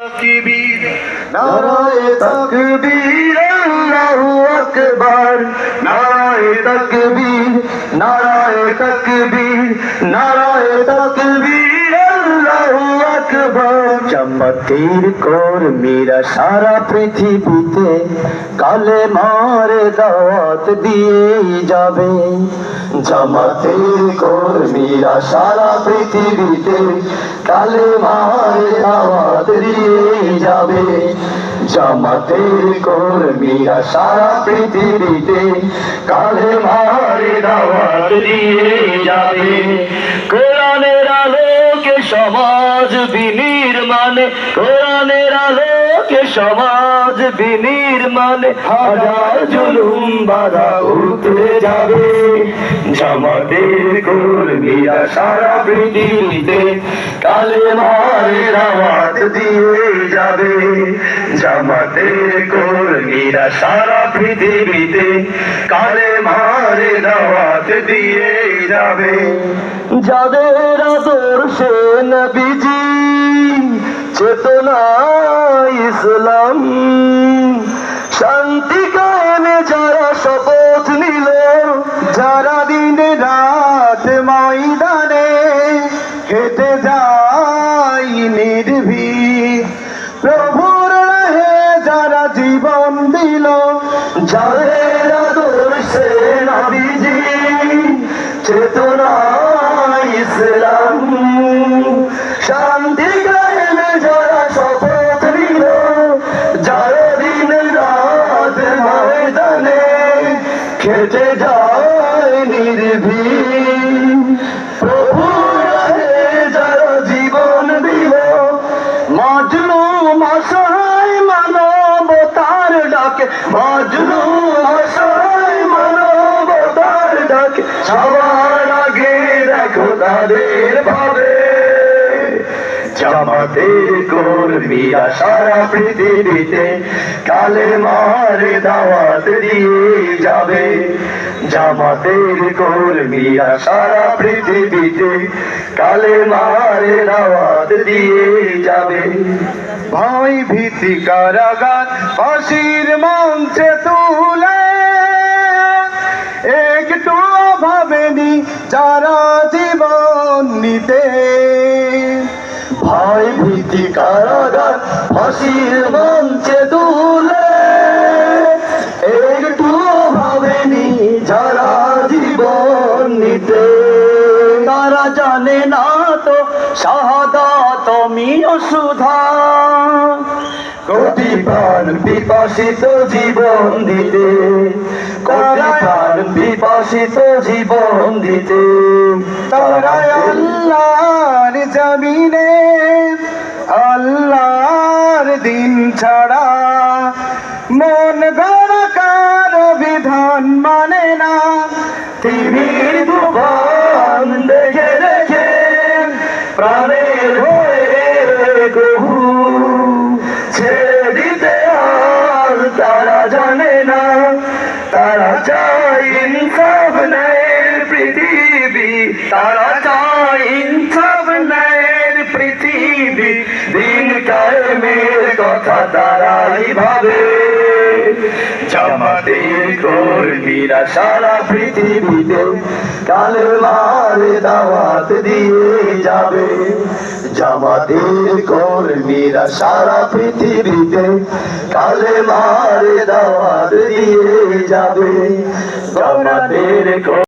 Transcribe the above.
তাকবীর নারায়ে তাকবীর আল্লাহু আকবার নারায়ে তাকবীর নারায়ে তাকবীর নারায়ে তাকবীর আল্লাহু আকবার জামাতের কর্মীরা সারা পৃথিবীতে কালেমার দাওয়াত দিয়েই যাবে জামাতের কর্মীরা সারা পৃথিবীতে কালেমার দাওয়াত দিয়েই যাবে জামাতের কর্মীরা সারা পৃথিবীতে কালেমার দাওয়াত দিয়েই যাবে কোরআনের আলোকে সমাজ বিনির্মাণে কোরআনের আলোকে সমাজ বিনির্মাণে হাজার জুলুম বাধা উঠে যাবে জামাতের কর্মীরা সারা পৃথিবীতে কালেমার দাওয়াত দিয়ে যাবে জামাতের কর্মীরা সারা পৃথিবীতে কালেমার দাওয়াত দিয়ে যাবে যাদের আদর্শে নবীজি চেতনা ইসলাম শান্তি কায়েমে যারা শপথ নিল যারা দিন রাত ময়দানে হেঁটে যায় নির্ভীক প্রভুর রাহে যারা জীবন দিল যাদের আদর্শে নবীজি চেতনা ইসলাম শান্তি কায়েমে যারা শপথ নিল যারা দিন রাত ময়দানে খেটে যায় নির্ভীক প্রভুর রাহে যারা জীবন দিল মাজলুম অসহায় মানবতার ডাকে মাজলুম অসহায় মানবতার ডাকে সবার আগে দেখো তাদের ভাবে জামাতের কর্মীরা সারা পৃথিবীতে কালেমার দাওয়াত দিয়ে যাবে জামাতের কর্মীরা সারা পৃথিবীতে কালেমার দাওয়াত দিয়ে যাবে ভয় ভীতি কারাগার ফাঁসির মঞ্চে তুলে একটু ভাবেনি যারা জীবন নিতে ভয় ভীতি কারাগার ফাঁসির মঞ্চে তুলে একটু ভাবেনি যারা জীবন নিতে তারা জানে না তো শাহাদাত মিও সুধা কোটি প্রাণ বিপাসিত জীবন দিতে কোটি প্রাণ বিপাসিত জীবন দিতে তারা আল্লাহর জমিনে আল্লাহর দিন ছাড়া মন গড়া কারো বিধান মানে না তিমির তুফান দেখে দেখে প্রাণের ভয়ে কহু ছেড়ে দিতে আর তারা জানে না তারা চায় ইনসাফ ন্যায়ের পৃথিবী তারা চায় ইনসাফ ন্যায়ের পৃথিবী দিন কায়েমের কথা তারাই ভাবে জামাতের কর্মীরা সারা পৃথিবীতে কালেমার দাওয়াত দিয়ে যাবে জামাতের কর্মীরা সারা পৃথিবীতে কালেমার দাওয়াত দিয়ে যাবে জামাতের